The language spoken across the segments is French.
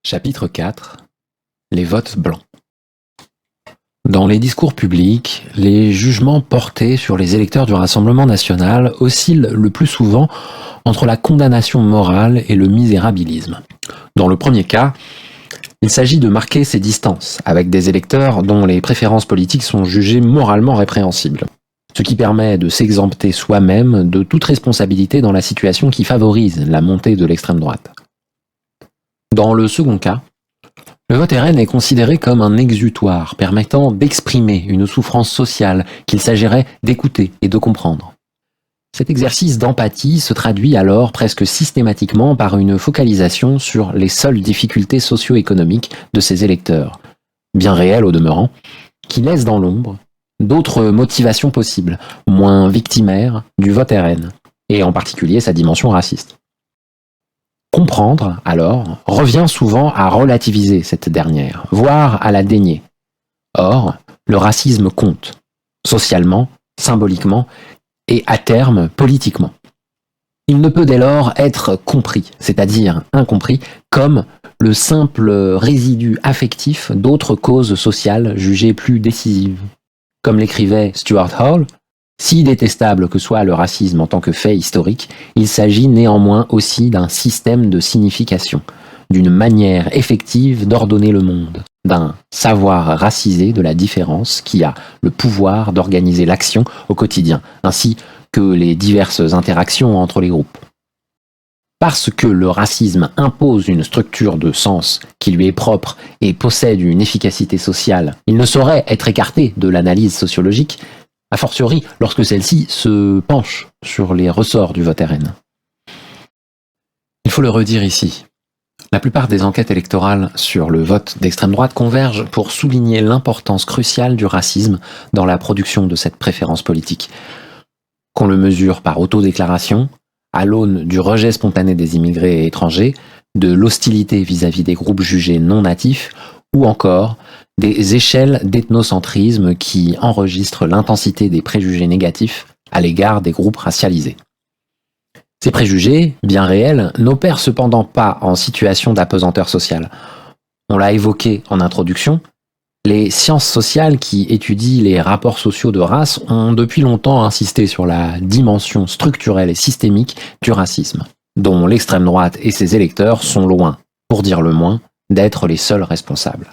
Chapitre 4. Les votes blancs. Dans les discours publics, les jugements portés sur les électeurs du Rassemblement national oscillent le plus souvent entre la condamnation morale et le misérabilisme. Dans le premier cas, il s'agit de marquer ses distances avec des électeurs dont les préférences politiques sont jugées moralement répréhensibles, ce qui permet de s'exempter soi-même de toute responsabilité dans la situation qui favorise la montée de l'extrême droite. Dans le second cas, le vote RN est considéré comme un exutoire permettant d'exprimer une souffrance sociale qu'il s'agirait d'écouter et de comprendre. Cet exercice d'empathie se traduit alors presque systématiquement par une focalisation sur les seules difficultés socio-économiques de ses électeurs, bien réelles au demeurant, qui laissent dans l'ombre d'autres motivations possibles, moins victimaires du vote RN, et en particulier sa dimension raciste. Comprendre, alors, revient souvent à relativiser cette dernière, voire à la dénier. Or, le racisme compte, socialement, symboliquement et à terme politiquement. Il ne peut dès lors être compris, c'est-à-dire incompris, comme le simple résidu affectif d'autres causes sociales jugées plus décisives. Comme l'écrivait Stuart Hall, si détestable que soit le racisme en tant que fait historique, il s'agit néanmoins aussi d'un système de signification, d'une manière effective d'ordonner le monde, d'un savoir racisé de la différence qui a le pouvoir d'organiser l'action au quotidien, ainsi que les diverses interactions entre les groupes. Parce que le racisme impose une structure de sens qui lui est propre et possède une efficacité sociale, il ne saurait être écarté de l'analyse sociologique, a fortiori lorsque celle-ci se penche sur les ressorts du vote RN. Il faut le redire ici. La plupart des enquêtes électorales sur le vote d'extrême droite convergent pour souligner l'importance cruciale du racisme dans la production de cette préférence politique. Qu'on le mesure par autodéclaration, à l'aune du rejet spontané des immigrés et étrangers, de l'hostilité vis-à-vis des groupes jugés non natifs, ou encore des échelles d'ethnocentrisme qui enregistrent l'intensité des préjugés négatifs à l'égard des groupes racialisés. Ces préjugés, bien réels, n'opèrent cependant pas en situation d'apesanteur sociale. On l'a évoqué en introduction, les sciences sociales qui étudient les rapports sociaux de race ont depuis longtemps insisté sur la dimension structurelle et systémique du racisme, dont l'extrême droite et ses électeurs sont loin, pour dire le moins, d'être les seuls responsables.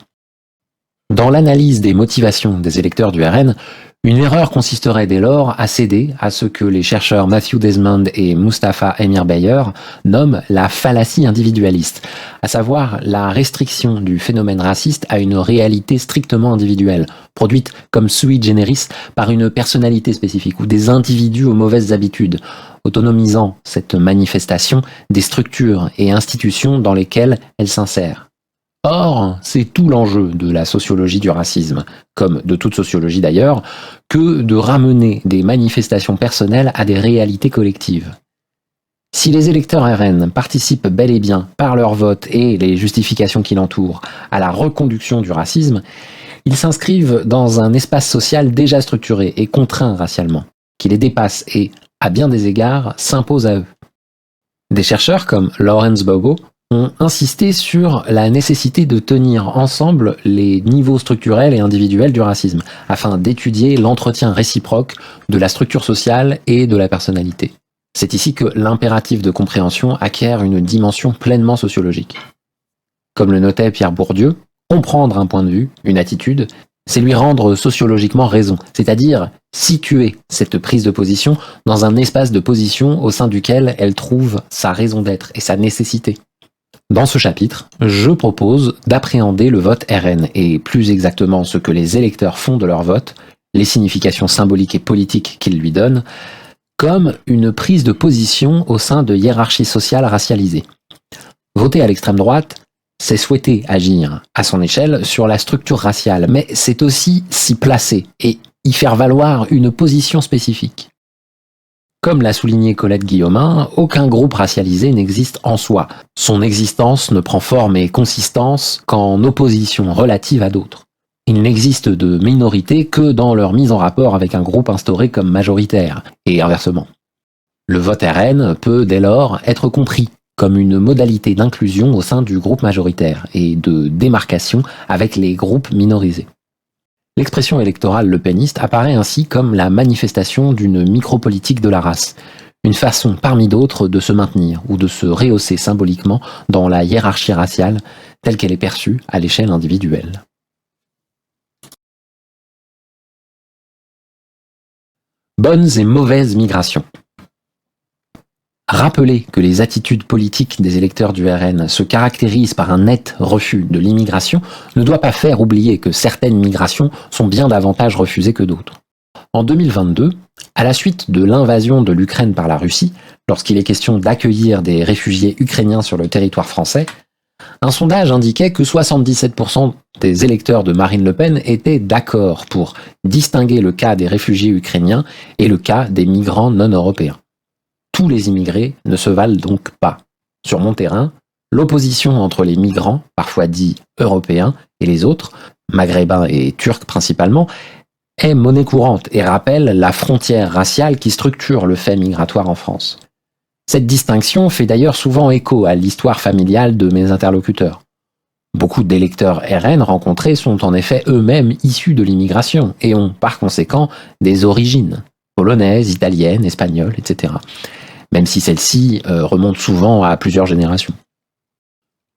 Dans l'analyse des motivations des électeurs du RN, une erreur consisterait dès lors à céder à ce que les chercheurs Matthew Desmond et Mustafa Emir Beyer nomment la fallacie individualiste, à savoir la restriction du phénomène raciste à une réalité strictement individuelle, produite comme sui generis par une personnalité spécifique ou des individus aux mauvaises habitudes, autonomisant cette manifestation des structures et institutions dans lesquelles elle s'insère. Or, c'est tout l'enjeu de la sociologie du racisme, comme de toute sociologie d'ailleurs, que de ramener des manifestations personnelles à des réalités collectives. Si les électeurs RN participent bel et bien, par leur vote et les justifications qui l'entourent, à la reconduction du racisme, ils s'inscrivent dans un espace social déjà structuré et contraint racialement, qui les dépasse et, à bien des égards, s'impose à eux. Des chercheurs comme Lawrence Bobo ont insisté sur la nécessité de tenir ensemble les niveaux structurels et individuels du racisme, afin d'étudier l'entretien réciproque de la structure sociale et de la personnalité. C'est ici que l'impératif de compréhension acquiert une dimension pleinement sociologique. Comme le notait Pierre Bourdieu, comprendre un point de vue, une attitude, c'est lui rendre sociologiquement raison, c'est-à-dire situer cette prise de position dans un espace de position au sein duquel elle trouve sa raison d'être et sa nécessité. Dans ce chapitre, je propose d'appréhender le vote RN et plus exactement ce que les électeurs font de leur vote, les significations symboliques et politiques qu'ils lui donnent, comme une prise de position au sein de hiérarchies sociales racialisées. Voter à l'extrême droite, c'est souhaiter agir à son échelle sur la structure raciale, mais c'est aussi s'y placer et y faire valoir une position spécifique. Comme l'a souligné Colette Guillaumin, aucun groupe racialisé n'existe en soi. Son existence ne prend forme et consistance qu'en opposition relative à d'autres. Il n'existe de minorité que dans leur mise en rapport avec un groupe instauré comme majoritaire, et inversement. Le vote RN peut dès lors être compris comme une modalité d'inclusion au sein du groupe majoritaire et de démarcation avec les groupes minorisés. L'expression électorale lepéniste apparaît ainsi comme la manifestation d'une micropolitique de la race, une façon parmi d'autres de se maintenir ou de se rehausser symboliquement dans la hiérarchie raciale telle qu'elle est perçue à l'échelle individuelle. Bonnes et mauvaises migrations. Rappeler que les attitudes politiques des électeurs du RN se caractérisent par un net refus de l'immigration ne doit pas faire oublier que certaines migrations sont bien davantage refusées que d'autres. En 2022, à la suite de l'invasion de l'Ukraine par la Russie, lorsqu'il est question d'accueillir des réfugiés ukrainiens sur le territoire français, un sondage indiquait que 77% des électeurs de Marine Le Pen étaient d'accord pour distinguer le cas des réfugiés ukrainiens et le cas des migrants non européens. Tous les immigrés ne se valent donc pas. Sur mon terrain, l'opposition entre les migrants, parfois dits européens, et les autres, maghrébins et turcs principalement, est monnaie courante et rappelle la frontière raciale qui structure le fait migratoire en France. Cette distinction fait d'ailleurs souvent écho à l'histoire familiale de mes interlocuteurs. Beaucoup d'électeurs RN rencontrés sont en effet eux-mêmes issus de l'immigration et ont par conséquent des origines polonaises, italiennes, espagnoles, etc. Même si celle-ci remonte souvent à plusieurs générations.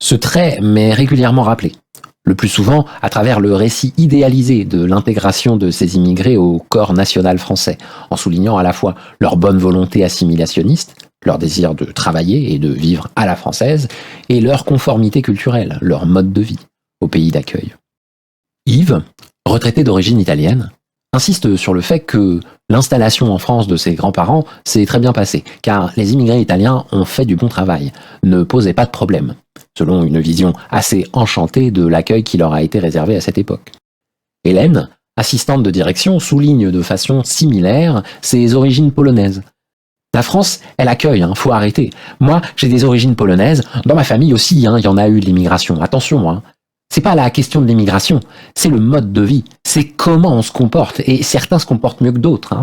Ce trait m'est régulièrement rappelé, le plus souvent à travers le récit idéalisé de l'intégration de ces immigrés au corps national français, en soulignant à la fois leur bonne volonté assimilationniste, leur désir de travailler et de vivre à la française, et leur conformité culturelle, leur mode de vie, au pays d'accueil. Yves, retraité d'origine italienne, insiste sur le fait que l'installation en France de ses grands-parents s'est très bien passée, car les immigrés italiens ont fait du bon travail, ne posaient pas de problème, selon une vision assez enchantée de l'accueil qui leur a été réservé à cette époque. Hélène, assistante de direction, souligne de façon similaire ses origines polonaises. La France, elle accueille, faut arrêter. Moi, j'ai des origines polonaises, dans ma famille aussi, il y en a eu de l'immigration, attention. C'est pas la question de l'immigration, c'est le mode de vie, c'est comment on se comporte, et certains se comportent mieux que d'autres.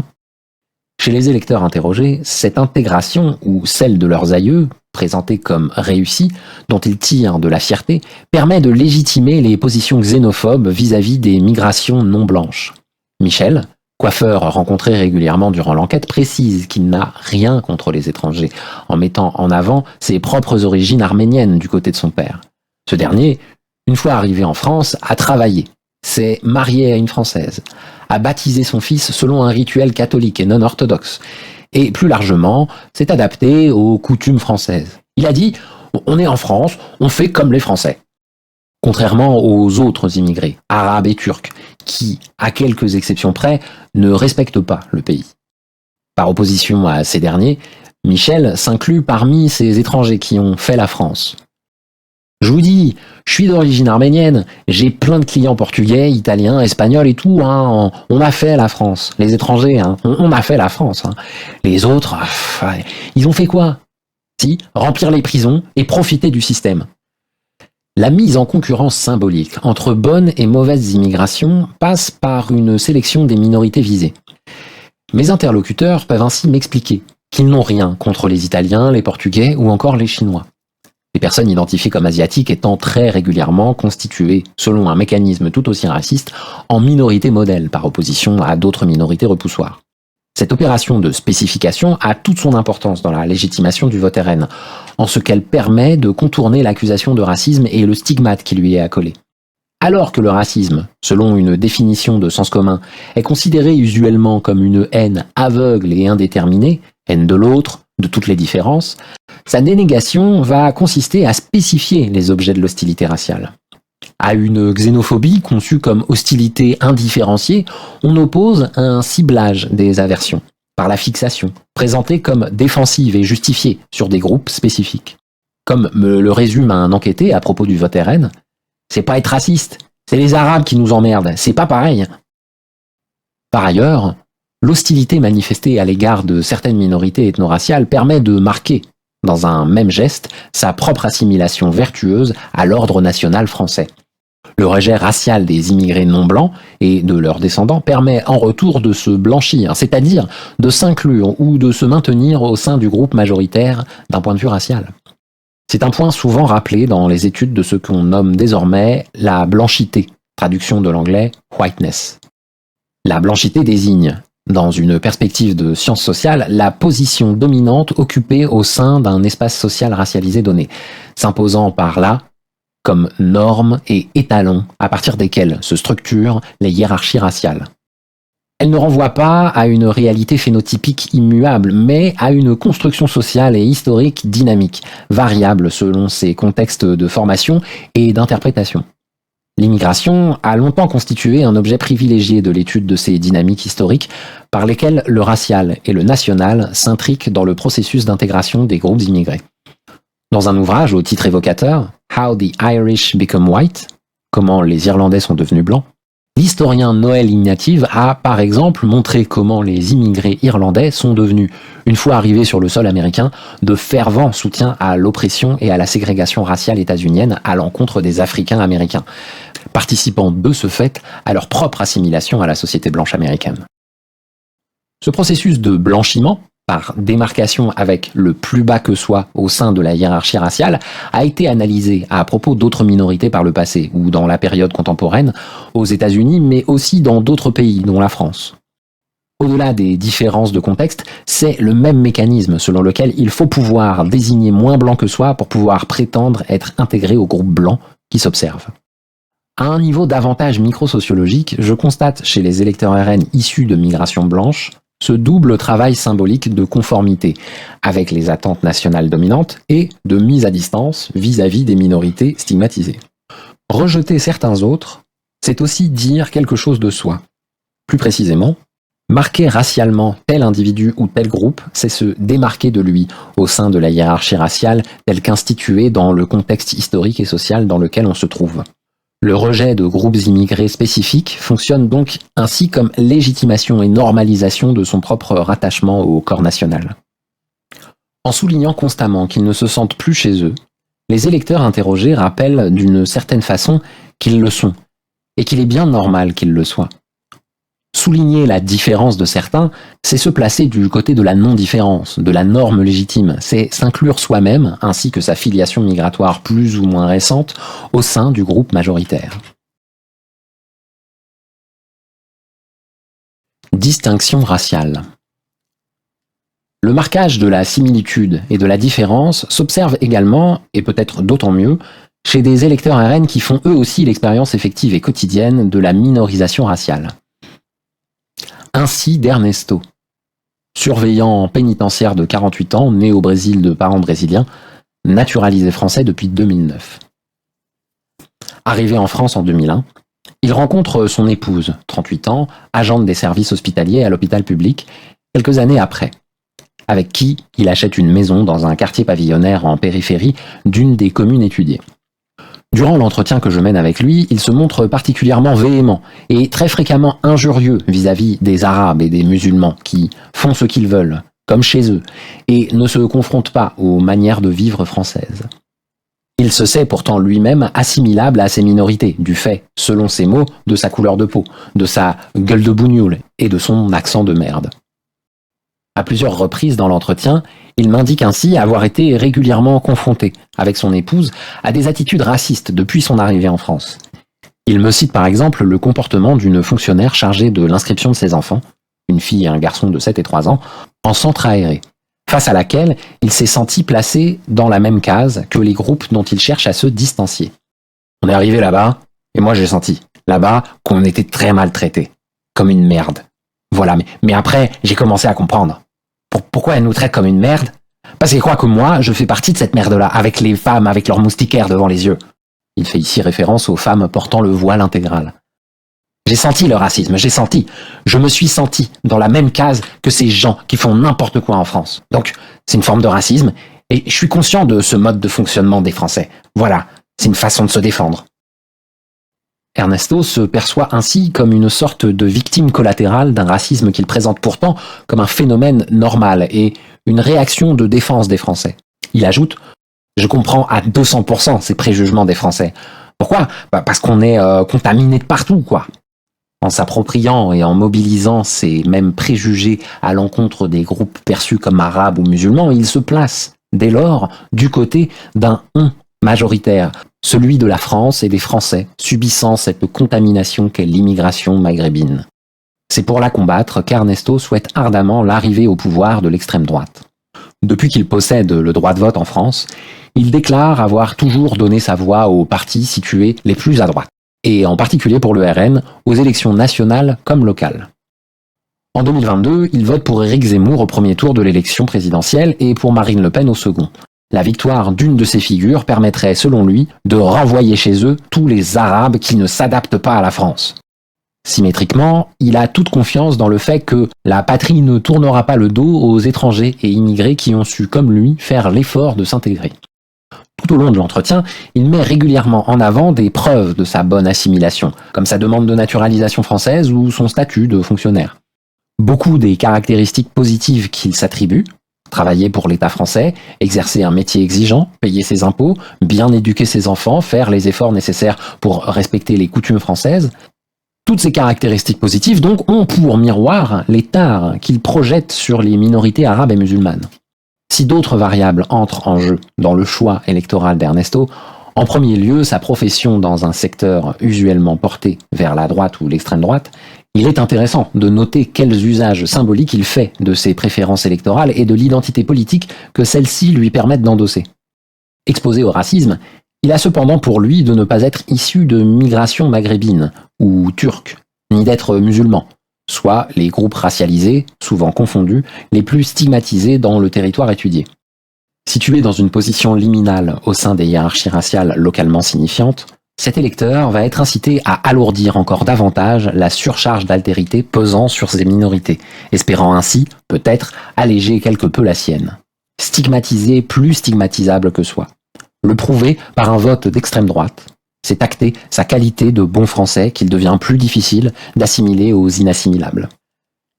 Chez les électeurs interrogés, cette intégration, ou celle de leurs aïeux, présentée comme réussie, dont ils tirent de la fierté, permet de légitimer les positions xénophobes vis-à-vis des migrations non blanches. Michel, coiffeur rencontré régulièrement durant l'enquête, précise qu'il n'a rien contre les étrangers, en mettant en avant ses propres origines arméniennes du côté de son père. Ce dernier, une fois arrivé en France, a travaillé, s'est marié à une Française, a baptisé son fils selon un rituel catholique et non orthodoxe, et plus largement, s'est adapté aux coutumes françaises. Il a dit « On est en France, on fait comme les Français ». Contrairement aux autres immigrés, arabes et turcs, qui, à quelques exceptions près, ne respectent pas le pays. Par opposition à ces derniers, Michel s'inclut parmi ces étrangers qui ont fait la France. Je vous dis, je suis d'origine arménienne, j'ai plein de clients portugais, italiens, espagnols et tout, on a fait la France. Les étrangers, on a fait la France. Les autres, ils ont fait quoi? Si, remplir les prisons et profiter du système. La mise en concurrence symbolique entre bonnes et mauvaises immigrations passe par une sélection des minorités visées. Mes interlocuteurs peuvent ainsi m'expliquer qu'ils n'ont rien contre les Italiens, les Portugais ou encore les Chinois. Les personnes identifiées comme asiatiques étant très régulièrement constituées, selon un mécanisme tout aussi raciste, en minorité modèle par opposition à d'autres minorités repoussoires. Cette opération de spécification a toute son importance dans la légitimation du vote RN, en ce qu'elle permet de contourner l'accusation de racisme et le stigmate qui lui est accolé. Alors que le racisme, selon une définition de sens commun, est considéré usuellement comme une haine aveugle et indéterminée, haine de l'autre, de toutes les différences, sa dénégation va consister à spécifier les objets de l'hostilité raciale. À une xénophobie conçue comme hostilité indifférenciée, on oppose un ciblage des aversions, par la fixation, présentée comme défensive et justifiée sur des groupes spécifiques. Comme me le résume un enquêté à propos du vote RN, c'est pas être raciste, c'est les Arabes qui nous emmerdent, c'est pas pareil. Par ailleurs, l'hostilité manifestée à l'égard de certaines minorités ethno-raciales permet de marquer, dans un même geste, sa propre assimilation vertueuse à l'ordre national français. Le rejet racial des immigrés non blancs et de leurs descendants permet en retour de se blanchir, c'est-à-dire de s'inclure ou de se maintenir au sein du groupe majoritaire d'un point de vue racial. C'est un point souvent rappelé dans les études de ce qu'on nomme désormais la blanchité, traduction de l'anglais whiteness. La blanchité désigne, dans une perspective de sciences sociales, la position dominante occupée au sein d'un espace social racialisé donné, s'imposant par là comme normes et étalons à partir desquels se structurent les hiérarchies raciales. Elle ne renvoie pas à une réalité phénotypique immuable, mais à une construction sociale et historique dynamique, variable selon ses contextes de formation et d'interprétation. L'immigration a longtemps constitué un objet privilégié de l'étude de ces dynamiques historiques par lesquelles le racial et le national s'intriquent dans le processus d'intégration des groupes immigrés. Dans un ouvrage au titre évocateur, How the Irish Become White, comment les Irlandais sont devenus blancs, l'historien Noel Ignatieff a par exemple montré comment les immigrés irlandais sont devenus, une fois arrivés sur le sol américain, de fervents soutiens à l'oppression et à la ségrégation raciale états-unienne à l'encontre des Africains américains, participant de ce fait à leur propre assimilation à la société blanche américaine. Ce processus de blanchiment, par démarcation avec le plus bas que soi au sein de la hiérarchie raciale, a été analysé à propos d'autres minorités par le passé, ou dans la période contemporaine, aux États-Unis, mais aussi dans d'autres pays, dont la France. Au-delà des différences de contexte, c'est le même mécanisme selon lequel il faut pouvoir désigner moins blanc que soi pour pouvoir prétendre être intégré au groupe blanc qui s'observe. À un niveau davantage microsociologique, je constate chez les électeurs RN issus de migration blanche ce double travail symbolique de conformité avec les attentes nationales dominantes et de mise à distance vis-à-vis des minorités stigmatisées. Rejeter certains autres, c'est aussi dire quelque chose de soi. Plus précisément, marquer racialement tel individu ou tel groupe, c'est se démarquer de lui au sein de la hiérarchie raciale telle qu'instituée dans le contexte historique et social dans lequel on se trouve. Le rejet de groupes immigrés spécifiques fonctionne donc ainsi comme légitimation et normalisation de son propre rattachement au corps national. En soulignant constamment qu'ils ne se sentent plus chez eux, les électeurs interrogés rappellent d'une certaine façon qu'ils le sont, et qu'il est bien normal qu'ils le soient. Souligner la différence de certains, c'est se placer du côté de la non-différence, de la norme légitime, c'est s'inclure soi-même, ainsi que sa filiation migratoire plus ou moins récente, au sein du groupe majoritaire. Distinction raciale. Le marquage de la similitude et de la différence s'observe également, et peut-être d'autant mieux, chez des électeurs RN qui font eux aussi l'expérience effective et quotidienne de la minorisation raciale. Ainsi d'Ernesto, surveillant pénitentiaire de 48 ans, né au Brésil de parents brésiliens, naturalisé français depuis 2009. Arrivé en France en 2001, il rencontre son épouse, 38 ans, agente des services hospitaliers à l'hôpital public, quelques années après, avec qui il achète une maison dans un quartier pavillonnaire en périphérie d'une des communes étudiées. Durant l'entretien que je mène avec lui, il se montre particulièrement véhément et très fréquemment injurieux vis-à-vis des Arabes et des musulmans qui font ce qu'ils veulent, comme chez eux, et ne se confrontent pas aux manières de vivre françaises. Il se sait pourtant lui-même assimilable à ces minorités, du fait, selon ses mots, de sa couleur de peau, de sa gueule de bougnoule et de son accent de merde. À plusieurs reprises dans l'entretien, il m'indique ainsi avoir été régulièrement confronté, avec son épouse, à des attitudes racistes depuis son arrivée en France. Il me cite par exemple le comportement d'une fonctionnaire chargée de l'inscription de ses enfants, une fille et un garçon de 7 et 3 ans, en centre aéré, face à laquelle il s'est senti placé dans la même case que les groupes dont il cherche à se distancier. On est arrivé là-bas, et moi j'ai senti, là-bas, qu'on était très maltraités, comme une merde. Voilà, mais après, j'ai commencé à comprendre. Pourquoi elle nous traite comme une merde? Parce qu'elle croit que moi, je fais partie de cette merde-là, avec les femmes, avec leurs moustiquaires devant les yeux. Il fait ici référence aux femmes portant le voile intégral. J'ai senti le racisme, j'ai senti. Je me suis senti dans la même case que ces gens qui font n'importe quoi en France. Donc, c'est une forme de racisme, et je suis conscient de ce mode de fonctionnement des Français. Voilà, c'est une façon de se défendre. Ernesto se perçoit ainsi comme une sorte de victime collatérale d'un racisme qu'il présente pourtant comme un phénomène normal et une réaction de défense des Français. Il ajoute « Je comprends à 200% ces préjugements des Français. Pourquoi ? Parce qu'on est contaminé de partout, quoi. » En s'appropriant et en mobilisant ces mêmes préjugés à l'encontre des groupes perçus comme arabes ou musulmans, il se place dès lors, du côté d'un « on » majoritaire, celui de la France et des Français, subissant cette contamination qu'est l'immigration maghrébine. C'est pour la combattre qu'Ernesto souhaite ardemment l'arrivée au pouvoir de l'extrême droite. Depuis qu'il possède le droit de vote en France, il déclare avoir toujours donné sa voix aux partis situés les plus à droite, et en particulier pour le RN, aux élections nationales comme locales. En 2022, il vote pour Éric Zemmour au premier tour de l'élection présidentielle et pour Marine Le Pen au second. La victoire d'une de ces figures permettrait, selon lui, de renvoyer chez eux tous les Arabes qui ne s'adaptent pas à la France. Symétriquement, il a toute confiance dans le fait que la patrie ne tournera pas le dos aux étrangers et immigrés qui ont su, comme lui, faire l'effort de s'intégrer. Tout au long de l'entretien, il met régulièrement en avant des preuves de sa bonne assimilation, comme sa demande de naturalisation française ou son statut de fonctionnaire. Beaucoup des caractéristiques positives qu'il s'attribue, travailler pour l'État français, exercer un métier exigeant, payer ses impôts, bien éduquer ses enfants, faire les efforts nécessaires pour respecter les coutumes françaises, toutes ces caractéristiques positives donc ont pour miroir les tares qu'il projette sur les minorités arabes et musulmanes. Si d'autres variables entrent en jeu dans le choix électoral d'Ernesto, en premier lieu sa profession dans un secteur usuellement porté vers la droite ou l'extrême droite, il est intéressant de noter quels usages symboliques il fait de ses préférences électorales et de l'identité politique que celles-ci lui permettent d'endosser. Exposé au racisme, il a cependant pour lui de ne pas être issu de migration maghrébine ou turque, ni d'être musulman, soit les groupes racialisés, souvent confondus, les plus stigmatisés dans le territoire étudié. Situé dans une position liminale au sein des hiérarchies raciales localement signifiantes, cet électeur va être incité à alourdir encore davantage la surcharge d'altérité pesant sur ces minorités, espérant ainsi, peut-être, alléger quelque peu la sienne. Stigmatiser plus stigmatisable que soi. Le prouver par un vote d'extrême droite, c'est acter sa qualité de bon français qu'il devient plus difficile d'assimiler aux inassimilables.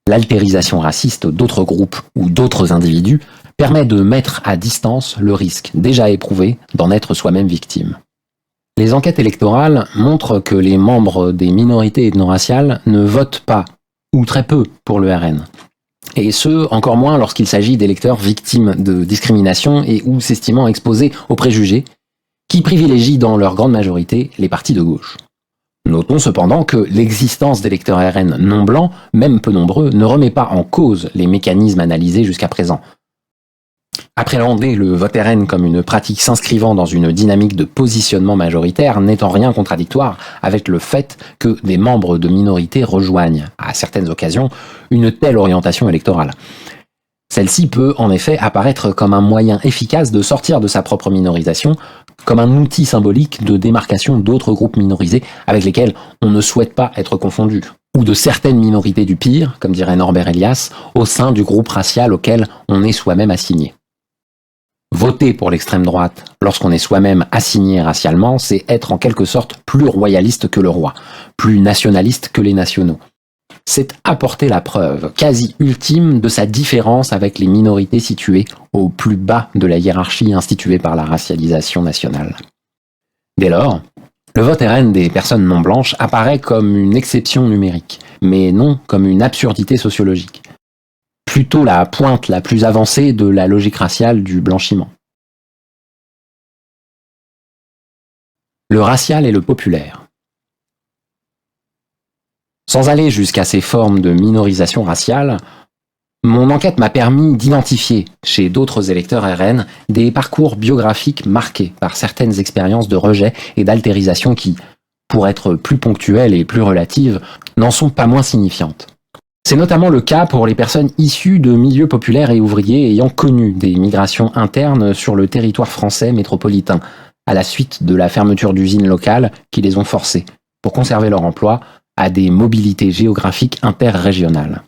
L'altérisation raciste d'autres groupes ou d'autres individus permet de mettre à distance le risque déjà éprouvé d'en être soi-même victime. Les enquêtes électorales montrent que les membres des minorités ethno-raciales ne votent pas, ou très peu, pour le RN. Et ce, encore moins lorsqu'il s'agit d'électeurs victimes de discrimination et ou s'estimant exposés aux préjugés, qui privilégient dans leur grande majorité les partis de gauche. Notons cependant que l'existence d'électeurs RN non blancs, même peu nombreux, ne remet pas en cause les mécanismes analysés jusqu'à présent. Appréhender le vote RN comme une pratique s'inscrivant dans une dynamique de positionnement majoritaire n'est en rien contradictoire avec le fait que des membres de minorités rejoignent, à certaines occasions, une telle orientation électorale. Celle-ci peut en effet apparaître comme un moyen efficace de sortir de sa propre minorisation, comme un outil symbolique de démarcation d'autres groupes minorisés avec lesquels on ne souhaite pas être confondu, ou de certaines minorités du pire, comme dirait Norbert Elias, au sein du groupe racial auquel on est soi-même assigné. Voter pour l'extrême droite lorsqu'on est soi-même assigné racialement, c'est être en quelque sorte plus royaliste que le roi, plus nationaliste que les nationaux. C'est apporter la preuve quasi ultime de sa différence avec les minorités situées au plus bas de la hiérarchie instituée par la racialisation nationale. Dès lors, le vote RN des personnes non blanches apparaît comme une exception numérique, mais non comme une absurdité sociologique. Plutôt la pointe la plus avancée de la logique raciale du blanchiment. Le racial et le populaire. Sans aller jusqu'à ces formes de minorisation raciale, mon enquête m'a permis d'identifier, chez d'autres électeurs RN, des parcours biographiques marqués par certaines expériences de rejet et d'altérisation qui, pour être plus ponctuelles et plus relatives, n'en sont pas moins signifiantes. C'est notamment le cas pour les personnes issues de milieux populaires et ouvriers ayant connu des migrations internes sur le territoire français métropolitain, à la suite de la fermeture d'usines locales qui les ont forcés, pour conserver leur emploi, à des mobilités géographiques interrégionales.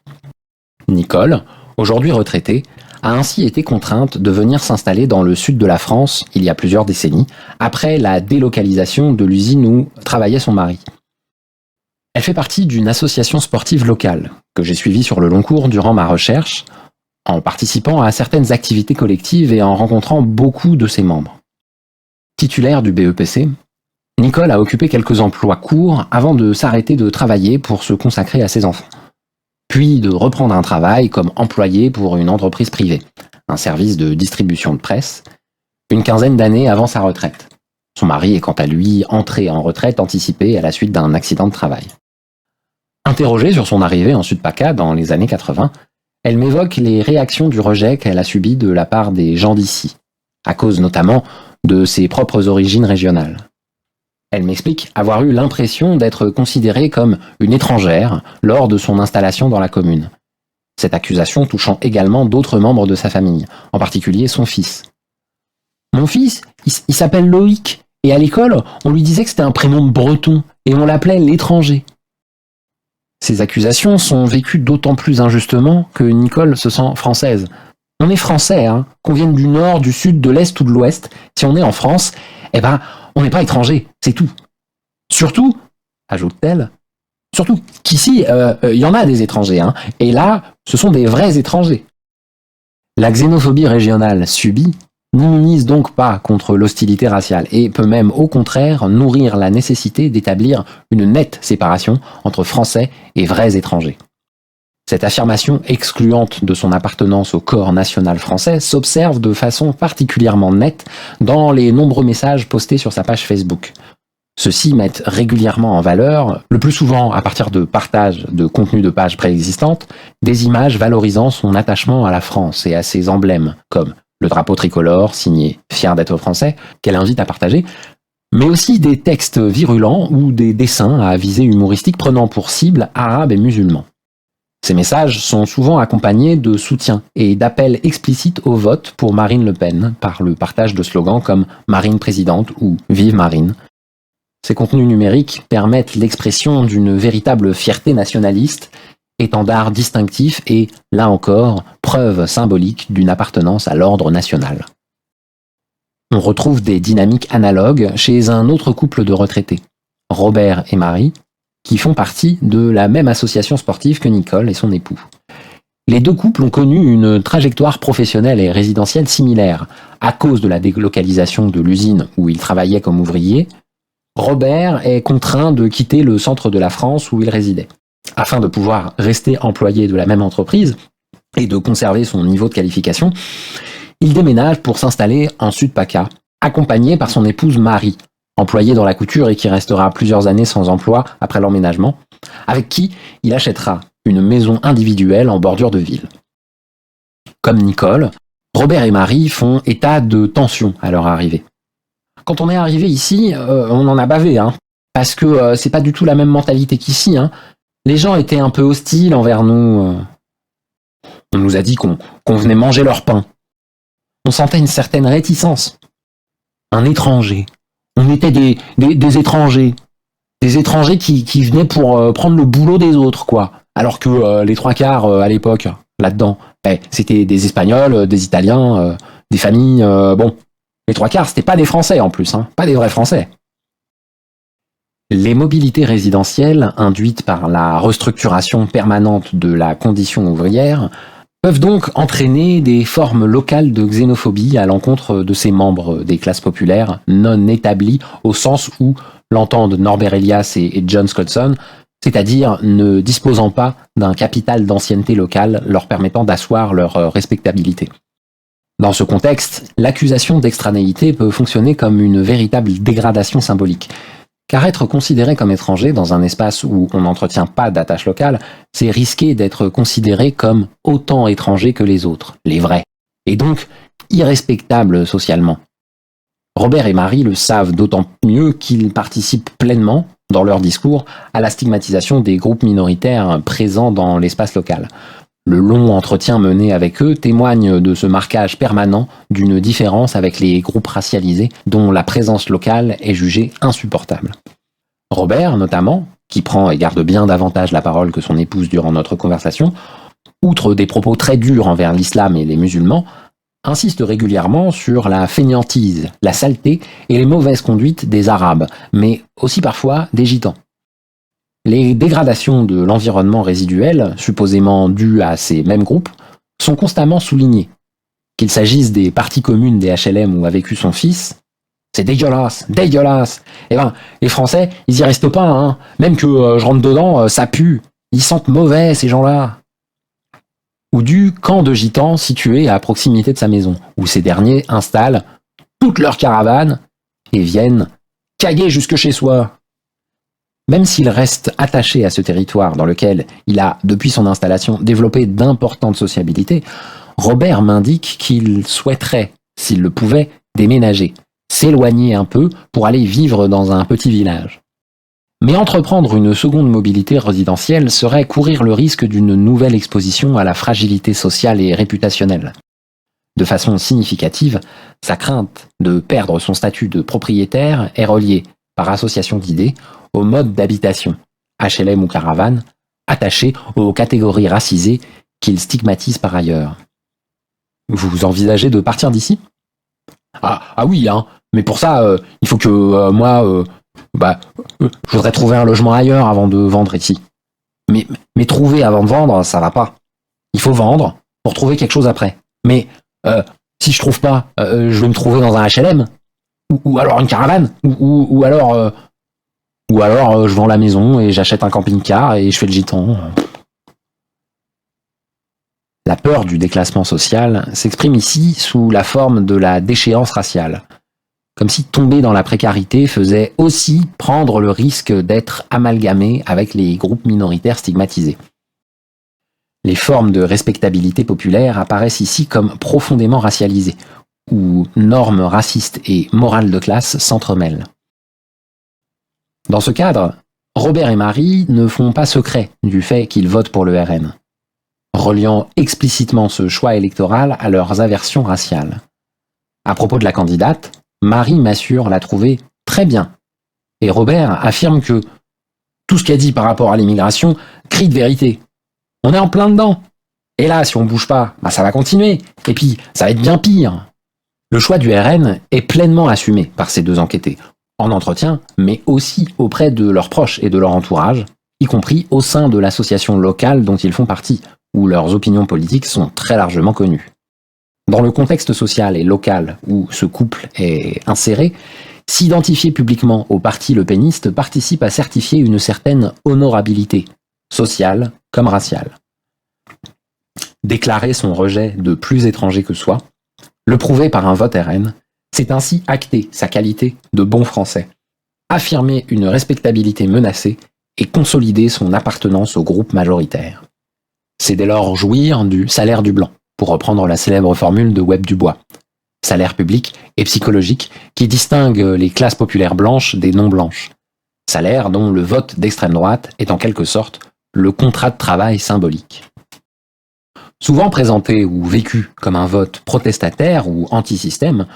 Nicole, aujourd'hui retraitée, a ainsi été contrainte de venir s'installer dans le sud de la France il y a plusieurs décennies, après la délocalisation de l'usine où travaillait son mari. Elle fait partie d'une association sportive locale, que j'ai suivie sur le long cours durant ma recherche, en participant à certaines activités collectives et en rencontrant beaucoup de ses membres. Titulaire du BEPC, Nicole a occupé quelques emplois courts avant de s'arrêter de travailler pour se consacrer à ses enfants, puis de reprendre un travail comme employée pour une entreprise privée, un service de distribution de presse, une quinzaine d'années avant sa retraite. Son mari est quant à lui entré en retraite anticipée à la suite d'un accident de travail. Interrogée sur son arrivée en Sud-PACA dans les années 80, elle m'évoque les réactions du rejet qu'elle a subi de la part des gens d'ici, à cause notamment de ses propres origines régionales. Elle m'explique avoir eu l'impression d'être considérée comme une étrangère lors de son installation dans la commune. Cette accusation touchant également d'autres membres de sa famille, en particulier son fils. Mon fils, il s'appelle Loïc, et à l'école, on lui disait que c'était un prénom breton, et on l'appelait l'étranger. Ces accusations sont vécues d'autant plus injustement que Nicole se sent française. On est français, hein, qu'on vienne du nord, du sud, de l'est ou de l'ouest. Si on est en France, on n'est pas étranger, c'est tout. Surtout, ajoute-t-elle, surtout qu'ici, il y en a des étrangers, hein, et là, ce sont des vrais étrangers. La xénophobie régionale subie n'immunise donc pas contre l'hostilité raciale et peut même au contraire nourrir la nécessité d'établir une nette séparation entre Français et vrais étrangers. Cette affirmation excluante de son appartenance au corps national français s'observe de façon particulièrement nette dans les nombreux messages postés sur sa page Facebook. Ceux-ci mettent régulièrement en valeur, le plus souvent à partir de partage de contenus de pages préexistantes, des images valorisant son attachement à la France et à ses emblèmes, comme le drapeau tricolore signé « Fier d'être français » qu'elle invite à partager, mais aussi des textes virulents ou des dessins à visée humoristique prenant pour cible arabes et musulmans. Ces messages sont souvent accompagnés de soutien et d'appels explicites au vote pour Marine Le Pen par le partage de slogans comme « Marine présidente » ou « Vive Marine ». Ces contenus numériques permettent l'expression d'une véritable fierté nationaliste, étendard distinctif et, là encore, preuve symbolique d'une appartenance à l'ordre national. On retrouve des dynamiques analogues chez un autre couple de retraités, Robert et Marie, qui font partie de la même association sportive que Nicole et son époux. Les deux couples ont connu une trajectoire professionnelle et résidentielle similaire. À cause de la délocalisation de l'usine où ils travaillaient comme ouvriers, Robert est contraint de quitter le centre de la France où il résidait. Afin de pouvoir rester employé de la même entreprise et de conserver son niveau de qualification, il déménage pour s'installer en Sud-PACA, accompagné par son épouse Marie, employée dans la couture et qui restera plusieurs années sans emploi après l'emménagement, avec qui il achètera une maison individuelle en bordure de ville. Comme Nicole, Robert et Marie font état de tension à leur arrivée. Quand on est arrivé ici, on en a bavé, hein, parce que c'est pas du tout la même mentalité qu'ici, hein. Les gens étaient un peu hostiles envers nous. On nous a dit qu'on venait manger leur pain. On sentait une certaine réticence. Un étranger. On était des étrangers. Des étrangers qui venaient pour prendre le boulot des autres, quoi. Alors que les trois quarts à l'époque, là-dedans, c'était des Espagnols, des Italiens, des familles... bon, les trois quarts, c'était pas des Français en plus, hein, pas des vrais Français. Les mobilités résidentielles, induites par la restructuration permanente de la condition ouvrière, peuvent donc entraîner des formes locales de xénophobie à l'encontre de ces membres des classes populaires non établis au sens où l'entendent Norbert Elias et John Scottson, c'est-à-dire ne disposant pas d'un capital d'ancienneté locale leur permettant d'asseoir leur respectabilité. Dans ce contexte, l'accusation d'extranéité peut fonctionner comme une véritable dégradation symbolique. Car être considéré comme étranger dans un espace où on n'entretient pas d'attache locale, c'est risquer d'être considéré comme autant étranger que les autres, les vrais, et donc irrespectable socialement. Robert et Marie le savent d'autant mieux qu'ils participent pleinement, dans leur discours, à la stigmatisation des groupes minoritaires présents dans l'espace local. Le long entretien mené avec eux témoigne de ce marquage permanent d'une différence avec les groupes racialisés dont la présence locale est jugée insupportable. Robert, notamment, qui prend et garde bien davantage la parole que son épouse durant notre conversation, outre des propos très durs envers l'islam et les musulmans, insiste régulièrement sur la fainéantise, la saleté et les mauvaises conduites des Arabes, mais aussi parfois des Gitans. Les dégradations de l'environnement résiduel, supposément dues à ces mêmes groupes, sont constamment soulignées. Qu'il s'agisse des parties communes des HLM où a vécu son fils, c'est dégueulasse, dégueulasse. Eh ben, les Français, ils y restent pas, hein. Même que je rentre dedans, ça pue. Ils sentent mauvais, ces gens-là. ou du camp de gitans situé à proximité de sa maison, où ces derniers installent toutes leurs caravanes et viennent caguer jusque chez soi. Même s'il reste attaché à ce territoire dans lequel il a, depuis son installation, développé d'importantes sociabilités, Robert m'indique qu'il souhaiterait, s'il le pouvait, déménager, s'éloigner un peu pour aller vivre dans un petit village. Mais entreprendre une seconde mobilité résidentielle serait courir le risque d'une nouvelle exposition à la fragilité sociale et réputationnelle. De façon significative, sa crainte de perdre son statut de propriétaire est reliée, par association d'idées, au mode d'habitation, HLM ou caravane, attaché aux catégories racisées qu'il stigmatise par ailleurs. Vous envisagez de partir d'ici ? Ah oui, hein, mais pour ça, il faut que je voudrais trouver un logement ailleurs avant de vendre ici. Mais trouver avant de vendre, ça va pas. Il faut vendre pour trouver quelque chose après. Mais si je trouve pas, je vais me trouver dans un HLM ou alors une caravane ou alors je vends la maison et j'achète un camping-car et je fais le gitan. La peur du déclassement social s'exprime ici sous la forme de la déchéance raciale, comme si tomber dans la précarité faisait aussi prendre le risque d'être amalgamé avec les groupes minoritaires stigmatisés. Les formes de respectabilité populaire apparaissent ici comme profondément racialisées, où normes racistes et morales de classe s'entremêlent. Dans ce cadre, Robert et Marie ne font pas secret du fait qu'ils votent pour le RN, reliant explicitement ce choix électoral à leurs aversions raciales. À propos de la candidate, Marie m'assure la trouver très bien, et Robert affirme que tout ce qu'elle dit par rapport à l'immigration crie de vérité. On est en plein dedans. Et là, si on bouge pas, ça va continuer. Et puis, ça va être bien pire. Le choix du RN est pleinement assumé par ces deux enquêtés, en entretien, mais aussi auprès de leurs proches et de leur entourage, y compris au sein de l'association locale dont ils font partie, où leurs opinions politiques sont très largement connues. Dans le contexte social et local où ce couple est inséré, s'identifier publiquement au parti lepéniste participe à certifier une certaine honorabilité, sociale comme raciale. Déclarer son rejet de plus étranger que soi, le prouver par un vote RN, c'est ainsi acter sa qualité de bon français, affirmer une respectabilité menacée et consolider son appartenance au groupe majoritaire. C'est dès lors jouir du salaire du blanc, pour reprendre la célèbre formule de Webb Dubois. Salaire public et psychologique qui distingue les classes populaires blanches des non-blanches. Salaire dont le vote d'extrême droite est en quelque sorte le contrat de travail symbolique. Souvent présenté ou vécu comme un vote protestataire ou anti-système,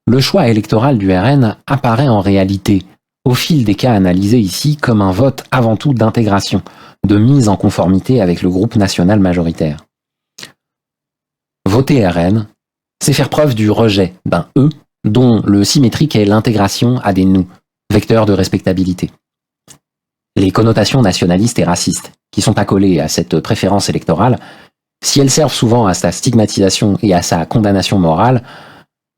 le choix électoral du RN apparaît en réalité, au fil des cas analysés ici, comme un vote avant tout d'intégration, de mise en conformité avec le groupe national majoritaire. Voter RN, c'est faire preuve du rejet d'un « eux » dont le symétrique est l'intégration à des « nous », vecteurs de respectabilité. Les connotations nationalistes et racistes qui sont accolées à cette préférence électorale, si elles servent souvent à sa stigmatisation et à sa condamnation morale,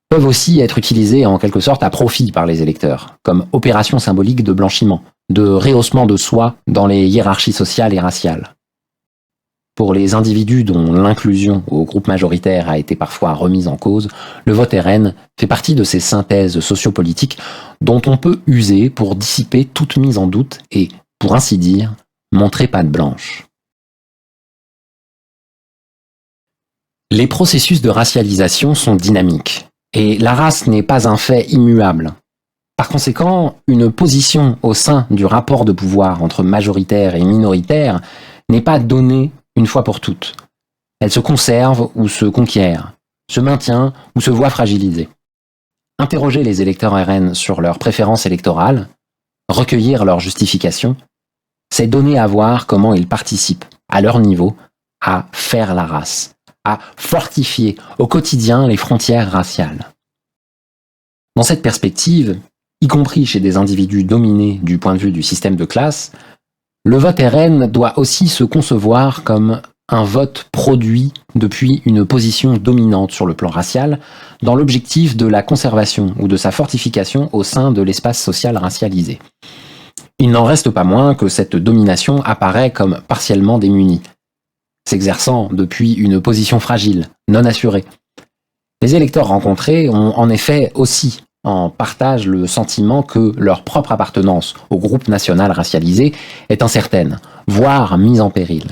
peuvent aussi être utilisées en quelque sorte à profit par les électeurs, comme opération symbolique de blanchiment, de rehaussement de soi dans les hiérarchies sociales et raciales. Pour les individus dont l'inclusion au groupe majoritaire a été parfois remise en cause, le vote RN fait partie de ces synthèses sociopolitiques dont on peut user pour dissiper toute mise en doute et, pour ainsi dire, montrer patte blanche. Les processus de racialisation sont dynamiques, et la race n'est pas un fait immuable. Par conséquent, une position au sein du rapport de pouvoir entre majoritaire et minoritaire n'est pas donnée une fois pour toutes. Elle se conserve ou se conquiert, se maintient ou se voit fragilisée. Interroger les électeurs RN sur leurs préférences électorales, recueillir leurs justifications, c'est donner à voir comment ils participent, à leur niveau, à faire la race, à fortifier au quotidien les frontières raciales. Dans cette perspective, y compris chez des individus dominés du point de vue du système de classe, le vote RN doit aussi se concevoir comme un vote produit depuis une position dominante sur le plan racial, dans l'objectif de la conservation ou de sa fortification au sein de l'espace social racialisé. Il n'en reste pas moins que cette domination apparaît comme partiellement démunie. s'exerçant depuis une position fragile, non assurée. Les électeurs rencontrés ont en effet aussi en partage le sentiment que leur propre appartenance au groupe national racialisé est incertaine, voire mise en péril.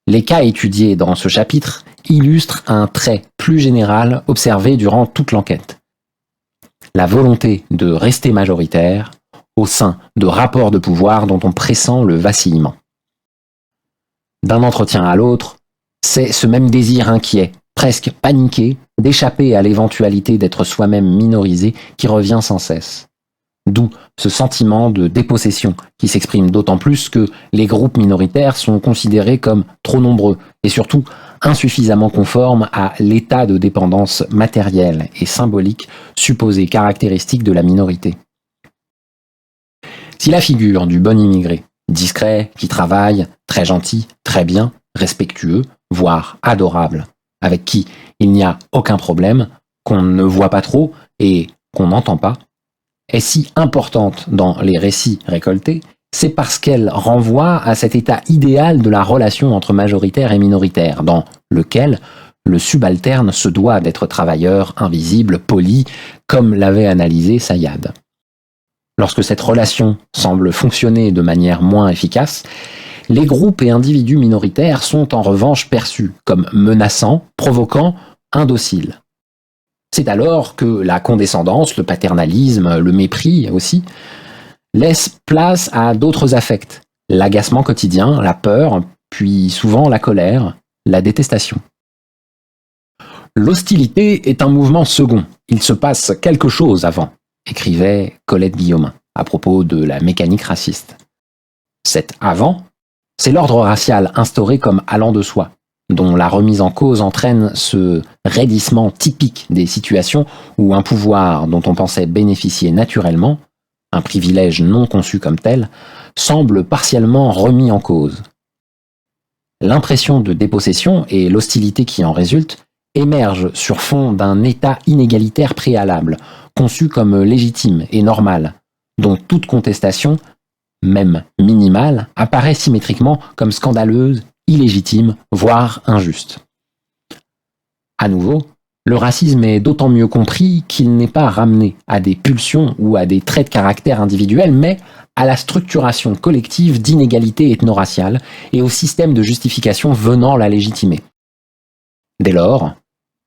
Les cas étudiés dans ce chapitre illustrent un trait plus général observé durant toute l'enquête. La volonté de rester majoritaire au sein de rapports de pouvoir dont on pressent le vacillement. D'un entretien à l'autre, c'est ce même désir inquiet, presque paniqué, d'échapper à l'éventualité d'être soi-même minorisé qui revient sans cesse. D'où ce sentiment de dépossession qui s'exprime d'autant plus que les groupes minoritaires sont considérés comme trop nombreux et surtout insuffisamment conformes à l'état de dépendance matérielle et symbolique supposé caractéristique de la minorité. Si la figure du bon immigré, discret, qui travaille, très gentil, très bien, respectueux, voire adorable, avec qui il n'y a aucun problème, qu'on ne voit pas trop et qu'on n'entend pas, est si importante dans les récits récoltés, c'est parce qu'elle renvoie à cet état idéal de la relation entre majoritaire et minoritaire, dans lequel le subalterne se doit d'être travailleur, invisible, poli, comme l'avait analysé Sayad. Lorsque cette relation semble fonctionner de manière moins efficace, les groupes et individus minoritaires sont en revanche perçus comme menaçants, provoquants, indociles. C'est alors que la condescendance, le paternalisme, le mépris aussi, laissent place à d'autres affects, l'agacement quotidien, la peur, puis souvent la colère, la détestation. L'hostilité est un mouvement second, il se passe quelque chose avant, écrivait Colette Guillaumin à propos de la mécanique raciste. Cet avant, c'est l'ordre racial instauré comme allant de soi, dont la remise en cause entraîne ce raidissement typique des situations où un pouvoir dont on pensait bénéficier naturellement, un privilège non conçu comme tel, semble partiellement remis en cause. L'impression de dépossession et l'hostilité qui en résulte émergent sur fond d'un état inégalitaire préalable, conçu comme légitime et normal, dont toute contestation, même minimale, apparaît symétriquement comme scandaleuse, illégitime, voire injuste. À nouveau, le racisme est d'autant mieux compris qu'il n'est pas ramené à des pulsions ou à des traits de caractère individuels, mais à la structuration collective d'inégalités ethno-raciales et au système de justification venant la légitimer. Dès lors,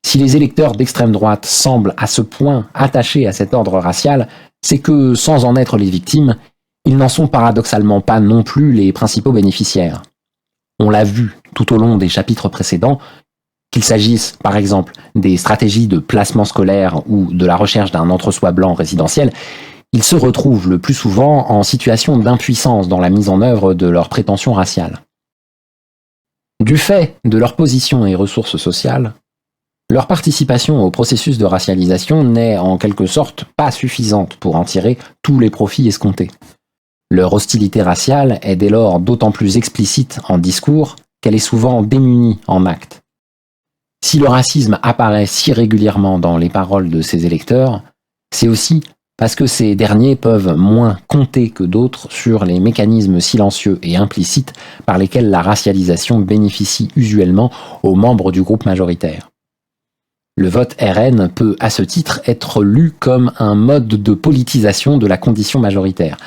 si les électeurs d'extrême droite semblent à ce point attachés à cet ordre racial, c'est que, sans en être les victimes, ils n'en sont paradoxalement pas non plus les principaux bénéficiaires. On l'a vu tout au long des chapitres précédents, qu'il s'agisse par exemple des stratégies de placement scolaire ou de la recherche d'un entre-soi blanc résidentiel, ils se retrouvent le plus souvent en situation d'impuissance dans la mise en œuvre de leurs prétentions raciales. Du fait de leur position et ressources sociales, leur participation au processus de racialisation n'est en quelque sorte pas suffisante pour en tirer tous les profits escomptés. Leur hostilité raciale est dès lors d'autant plus explicite en discours qu'elle est souvent démunie en actes. Si le racisme apparaît si régulièrement dans les paroles de ces électeurs, c'est aussi parce que ces derniers peuvent moins compter que d'autres sur les mécanismes silencieux et implicites par lesquels la racialisation bénéficie usuellement aux membres du groupe majoritaire. Le vote RN peut à ce titre être lu comme un mode de politisation de la condition majoritaire.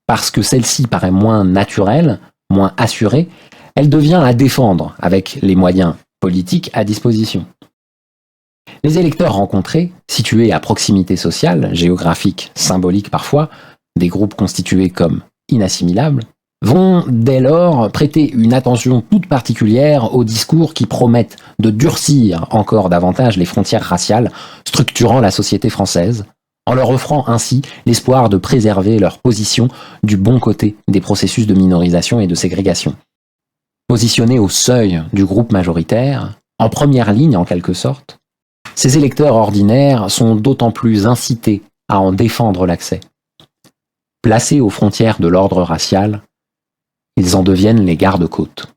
Parce que celle-ci paraît moins naturelle, moins assurée, elle devient à défendre avec les moyens politiques à disposition. Les électeurs rencontrés, situés à proximité sociale, géographique, symbolique parfois, des groupes constitués comme inassimilables, vont dès lors prêter une attention toute particulière aux discours qui promettent de durcir encore davantage les frontières raciales structurant la société française, en leur offrant ainsi l'espoir de préserver leur position du bon côté des processus de minorisation et de ségrégation. Positionnés au seuil du groupe majoritaire, en première ligne en quelque sorte, ces électeurs ordinaires sont d'autant plus incités à en défendre l'accès. Placés aux frontières de l'ordre racial, ils en deviennent les gardes-côtes.